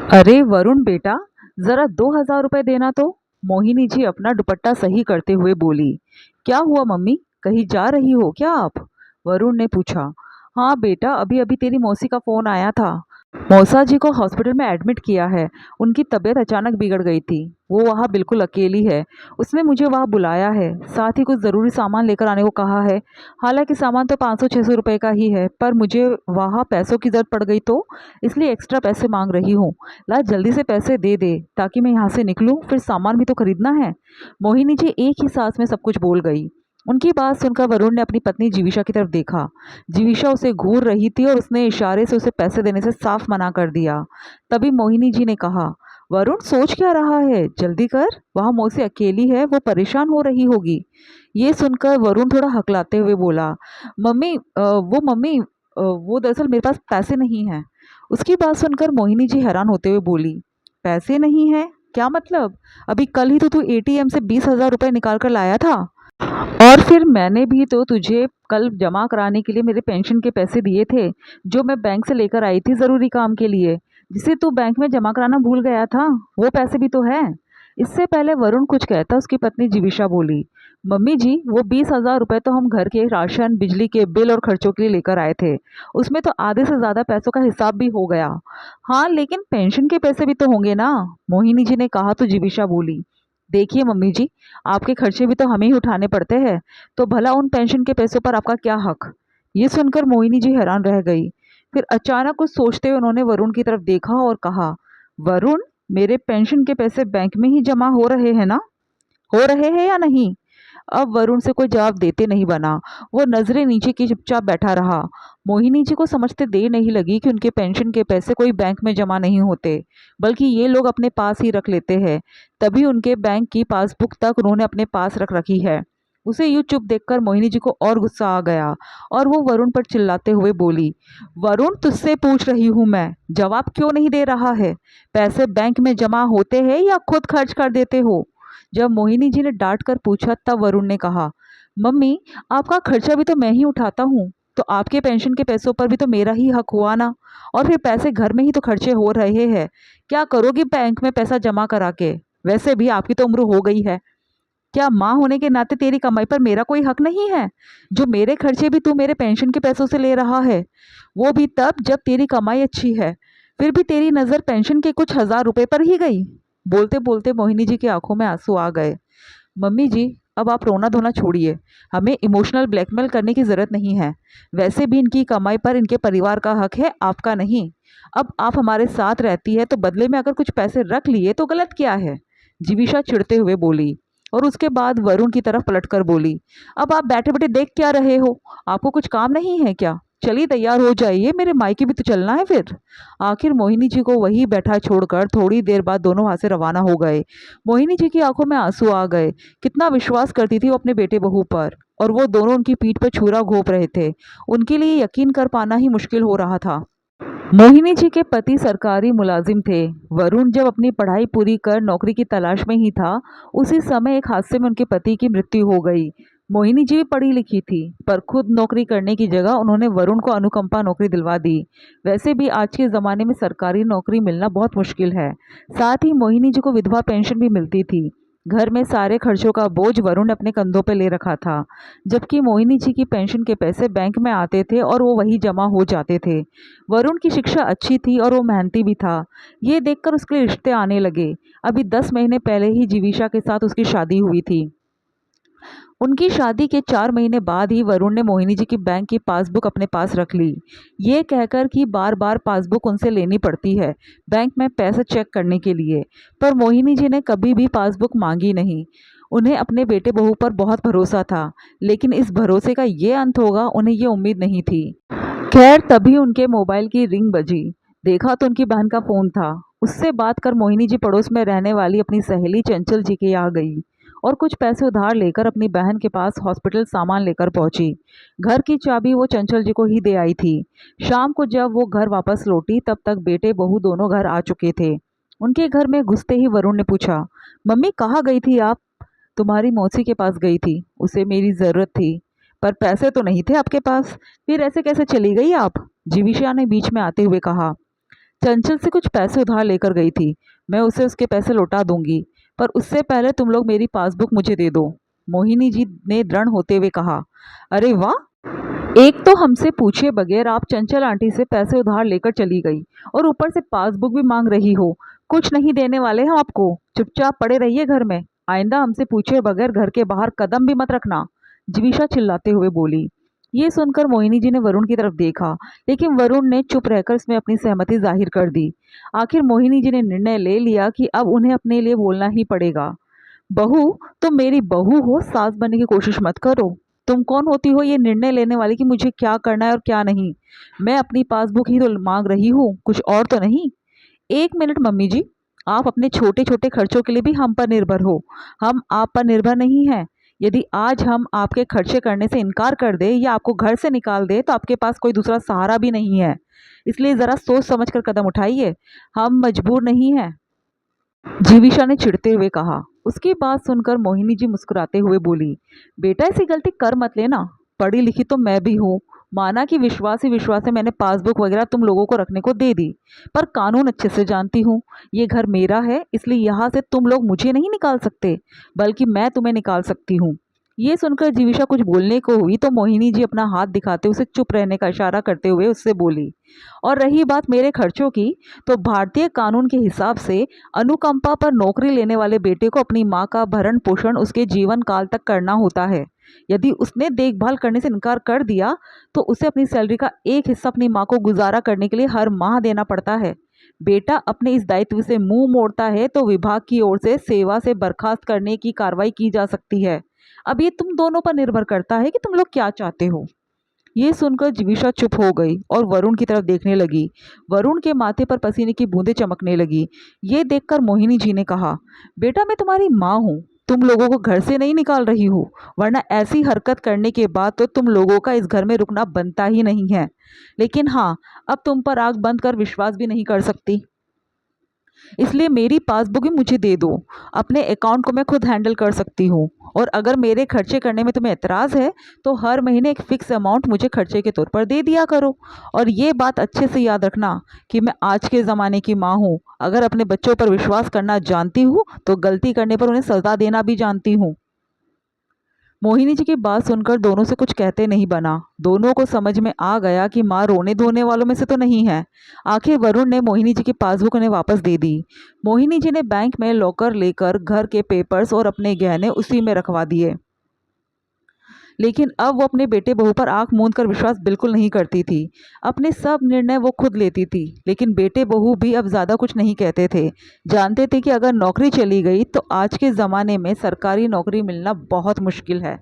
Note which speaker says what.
Speaker 1: अरे वरुण बेटा, जरा 2,000 रुपये देना तो। मोहिनी जी अपना दुपट्टा सही करते हुए बोली। क्या हुआ मम्मी, कहीं जा रही हो क्या आप? वरुण ने पूछा। हाँ बेटा, अभी अभी तेरी मौसी का फोन आया था। मौसा जी को हॉस्पिटल में एडमिट किया है। उनकी तबीयत अचानक बिगड़ गई थी। वो वहाँ बिल्कुल अकेली है। उसने मुझे वहाँ बुलाया है, साथ ही कुछ ज़रूरी सामान लेकर आने को कहा है। हालांकि सामान तो 500-600 रुपये का ही है, पर मुझे वहाँ पैसों की ज़रूरत पड़ गई तो इसलिए एक्स्ट्रा पैसे मांग रही हूँ। ला जल्दी से पैसे दे दे ताकि मैं यहाँ से निकलूँ, फिर सामान भी तो खरीदना है। मोहिनी जी एक ही सांस में सब कुछ बोल गई। उनकी बात सुनकर वरुण ने अपनी पत्नी जीविशा की तरफ देखा। जीविशा उसे घूर रही थी और उसने इशारे से उसे पैसे देने से साफ मना कर दिया। तभी मोहिनी जी ने कहा, वरुण सोच क्या रहा है, जल्दी कर, वहाँ मौसी अकेली है, वो परेशान हो रही होगी। ये सुनकर वरुण थोड़ा हकलाते हुए बोला, वो दरअसल मेरे पास पैसे नहीं हैं। उसकी बात सुनकर मोहिनी जी हैरान होते हुए बोली, पैसे नहीं है? क्या मतलब? अभी कल ही तो तू एटीएम से 20,000 रुपये निकाल कर लाया था। और फिर मैंने भी तो तुझे कल जमा कराने के लिए मेरे पेंशन के पैसे दिए थे, जो मैं बैंक से लेकर आई थी ज़रूरी काम के लिए, जिसे तू बैंक में जमा कराना भूल गया था। वो पैसे भी तो है। इससे पहले वरुण कुछ कहता उसकी पत्नी जीविशा बोली, मम्मी जी वो 20,000 रुपये तो हम घर के राशन, बिजली के बिल और खर्चों के लिए लेकर आए थे। उसमें तो आधे से ज़्यादा पैसों का हिसाब भी हो गया। हाँ लेकिन पेंशन के पैसे भी तो होंगे ना, मोहिनी जी ने कहा तो जीविशा बोली, देखिए मम्मी जी, आपके खर्चे भी तो हमें ही उठाने पड़ते हैं, तो भला उन पेंशन के पैसों पर आपका क्या हक? ये सुनकर मोहिनी जी हैरान रह गई। फिर अचानक कुछ सोचते हुए उन्होंने वरुण की तरफ देखा और कहा, वरुण, मेरे पेंशन के पैसे बैंक में ही जमा हो रहे हैं ना? हो रहे हैं या नहीं? अब वरुण से कोई जवाब देते नहीं बना। वो नजरें नीचे की चुपचाप बैठा रहा। मोहिनी जी को समझते देर नहीं लगी कि उनके पेंशन के पैसे कोई बैंक में जमा नहीं होते, बल्कि ये लोग अपने पास ही रख लेते हैं। तभी उनके बैंक की पासबुक तक उन्होंने अपने पास रख रखी है। उसे यूं चुप देखकर मोहिनी जी को और गुस्सा आ गया और वो वरुण पर चिल्लाते हुए बोली, वरुण, तुझसे पूछ रही हूं मैं, जवाब क्यों नहीं दे रहा है? पैसे बैंक में जमा होते हैं या खुद खर्च कर देते हो? जब मोहिनी जी ने डांट कर पूछा तब वरुण ने कहा, मम्मी, आपका खर्चा भी तो मैं ही उठाता हूँ, तो आपके पेंशन के पैसों पर भी तो मेरा ही हक हुआ ना। और फिर पैसे घर में ही तो खर्चे हो रहे हैं, क्या करोगी बैंक में पैसा जमा करा के? वैसे भी आपकी तो उम्र हो गई है। क्या माँ होने के नाते तेरी कमाई पर मेरा कोई हक नहीं है? जो मेरे खर्चे भी तू मेरे पेंशन के पैसों से ले रहा है, वो भी तब जब तेरी कमाई अच्छी है। फिर भी तेरी नज़र पेंशन के कुछ 1,000 रुपए पर ही गई। बोलते बोलते मोहिनी जी की आंखों में आंसू आ गए। मम्मी जी, अब आप रोना धोना छोड़िए। हमें इमोशनल ब्लैकमेल करने की ज़रूरत नहीं है। वैसे भी इनकी कमाई पर इनके परिवार का हक है, आपका नहीं। अब आप हमारे साथ रहती है तो बदले में अगर कुछ पैसे रख लिए तो गलत क्या है? जीविशा चिढ़ते हुए बोली। और उसके बाद वरुण की तरफ पलटकर बोली, अब आप बैठे बैठे देख क्या रहे हो? आपको कुछ काम नहीं है क्या? चलिए तैयार हो जाइए, मेरे मायके भी तो चलना है फिर। आखिर मोहिनी जी को वही बैठा छोड़कर थोड़ी देर बाद दोनों वहां से रवाना हो गए। मोहिनी जी की आंखों में आंसू आ गए। कितना विश्वास करती थी वो अपने बेटे बहू पर, और वो दोनों उनकी पीठ पर छुरा घोंप रहे थे। उनके लिए यकीन कर पाना ही मुश्किल हो रहा था। मोहिनी जी के पति सरकारी मुलाजिम थे। वरुण जब अपनी पढ़ाई पूरी कर नौकरी की तलाश में ही था, उसी समय एक हादसे में उनके पति की मृत्यु हो गई। मोहिनी जी भी पढ़ी लिखी थी, पर खुद नौकरी करने की जगह उन्होंने वरुण को अनुकंपा नौकरी दिलवा दी। वैसे भी आज के ज़माने में सरकारी नौकरी मिलना बहुत मुश्किल है। साथ ही मोहिनी जी को विधवा पेंशन भी मिलती थी। घर में सारे खर्चों का बोझ वरुण ने अपने कंधों पर ले रखा था, जबकि मोहिनी जी की पेंशन के पैसे बैंक में आते थे और वो वही जमा हो जाते थे। वरुण की शिक्षा अच्छी थी और वो मेहनती भी था। ये देखकर उसके लिए रिश्ते आने लगे। अभी 10 महीने पहले ही जीविशा के साथ उसकी शादी हुई थी। उनकी शादी के 4 महीने बाद ही वरुण ने मोहिनी जी की बैंक की पासबुक अपने पास रख ली, ये कहकर कि बार बार पासबुक उनसे लेनी पड़ती है बैंक में पैसे चेक करने के लिए। पर मोहिनी जी ने कभी भी पासबुक मांगी नहीं। उन्हें अपने बेटे बहू पर बहुत भरोसा था, लेकिन इस भरोसे का ये अंत होगा, उन्हें ये उम्मीद नहीं थी। खैर तभी उनके मोबाइल की रिंग बजी। देखा तो उनकी बहन का फोन था। उससे बात कर मोहिनी जी पड़ोस में रहने वाली अपनी सहेली चंचल जी के यहाँ गई और कुछ पैसे उधार लेकर अपनी बहन के पास हॉस्पिटल सामान लेकर पहुंची। घर की चाबी वो चंचल जी को ही दे आई थी। शाम को जब वो घर वापस लौटी तब तक बेटे बहू दोनों घर आ चुके थे। उनके घर में घुसते ही वरुण ने पूछा, मम्मी कहाँ गई थी आप? तुम्हारी मौसी के पास गई थी, उसे मेरी ज़रूरत थी, पर पैसे तो नहीं थे आपके पास, फिर ऐसे कैसे चली गई आप? जीविशा ने बीच में आते हुए कहा। चंचल से कुछ पैसे उधार लेकर गई थी। मैं उसे उसके पैसे लौटा दूंगी, पर उससे पहले तुम लोग मेरी पासबुक मुझे दे दो, मोहिनी जी ने दृढ़ होते हुए कहा। अरे वाह, एक तो हमसे पूछे बगैर आप चंचल आंटी से पैसे उधार लेकर चली गई और ऊपर से पासबुक भी मांग रही हो। कुछ नहीं देने वाले हम आपको, चुपचाप पड़े रहिए घर में। आइंदा हमसे पूछे बगैर घर के बाहर कदम भी मत रखना, जीविशा चिल्लाते हुए बोली। ये सुनकर मोहिनी जी ने वरुण की तरफ देखा, लेकिन वरुण ने चुप रहकर इसमें अपनी सहमति जाहिर कर दी। आखिर मोहिनी जी ने निर्णय ले लिया कि अब उन्हें अपने लिए बोलना ही पड़ेगा। बहू, तुम मेरी बहू हो, सास बनने की कोशिश मत करो। तुम कौन होती हो ये निर्णय लेने वाली कि मुझे क्या करना है और क्या नहीं? मैं अपनी पासबुक ही तो मांग रही हूँ, कुछ और तो नहीं। एक मिनट मम्मी जी, आप अपने छोटे छोटे खर्चों के लिए भी हम पर निर्भर हो, हम आप पर निर्भर नहीं हैं। यदि आज हम आपके खर्चे करने से इनकार कर दे या आपको घर से निकाल दे तो आपके पास कोई दूसरा सहारा भी नहीं है। इसलिए ज़रा सोच समझ कर कदम उठाइए, हम मजबूर नहीं हैं, जीविशा ने चिढ़ते हुए कहा। उसकी बात सुनकर मोहिनी जी मुस्कुराते हुए बोली, बेटा ऐसी गलती कर मत लेना, पढ़ी लिखी तो मैं भी हूँ। माना कि विश्वास ही विश्वास है, मैंने पासबुक वगैरह तुम लोगों को रखने को दे दी, पर कानून अच्छे से जानती हूँ। ये घर मेरा है, इसलिए यहाँ से तुम लोग मुझे नहीं निकाल सकते, बल्कि मैं तुम्हें निकाल सकती हूँ। ये सुनकर जीविशा कुछ बोलने को हुई तो मोहिनी जी अपना हाथ दिखाते उसे चुप रहने का इशारा करते हुए उससे बोली, और रही बात मेरे खर्चों की, तो भारतीय कानून के हिसाब से अनुकंपा पर नौकरी लेने वाले बेटे को अपनी मां का भरण पोषण उसके जीवन काल तक करना होता है। यदि उसने देखभाल करने से इनकार कर दिया तो उसे अपनी सैलरी का एक हिस्सा अपनी मां को गुजारा करने के लिए हर माह देना पड़ता है। बेटा अपने इस दायित्व से मुंह मोड़ता है तो विभाग की ओर से सेवा से बर्खास्त करने की कार्रवाई की जा सकती है। अब ये तुम दोनों पर निर्भर करता है कि तुम लोग क्या चाहते हो। ये सुनकर जीविशा चुप हो गई और वरुण की तरफ देखने लगी। वरुण के माथे पर पसीने की बूंदें चमकने लगी। ये देखकर मोहिनी जी ने कहा, बेटा मैं तुम्हारी माँ हूँ, तुम लोगों को घर से नहीं निकाल रही हूँ, वरना ऐसी हरकत करने के बाद तो तुम लोगों का इस घर में रुकना बनता ही नहीं है। लेकिन हाँ, अब तुम पर आंख बंद कर विश्वास भी नहीं कर सकती, इसलिए मेरी पासबुक ही मुझे दे दो। अपने अकाउंट को मैं खुद हैंडल कर सकती हूँ, और अगर मेरे खर्चे करने में तुम्हें एतराज़ है तो हर महीने एक फ़िक्स अमाउंट मुझे खर्चे के तौर पर दे दिया करो। और ये बात अच्छे से याद रखना कि मैं आज के ज़माने की माँ हूँ, अगर अपने बच्चों पर विश्वास करना जानती हूँ तो गलती करने पर उन्हें सज़ा देना भी जानती हूँ। मोहिनी जी की बात सुनकर दोनों से कुछ कहते नहीं बना। दोनों को समझ में आ गया कि माँ रोने धोने वालों में से तो नहीं है। आखिर वरुण ने मोहिनी जी की पासबुक उन्हें वापस दे दी। मोहिनी जी ने बैंक में लॉकर लेकर घर के पेपर्स और अपने गहने उसी में रखवा दिए। लेकिन अब वो अपने बेटे बहू पर आंख मूंद कर विश्वास बिल्कुल नहीं करती थी। अपने सब निर्णय वो खुद लेती थी, लेकिन बेटे बहू भी अब ज़्यादा कुछ नहीं कहते थे। जानते थे कि अगर नौकरी चली गई तो आज के ज़माने में सरकारी नौकरी मिलना बहुत मुश्किल है।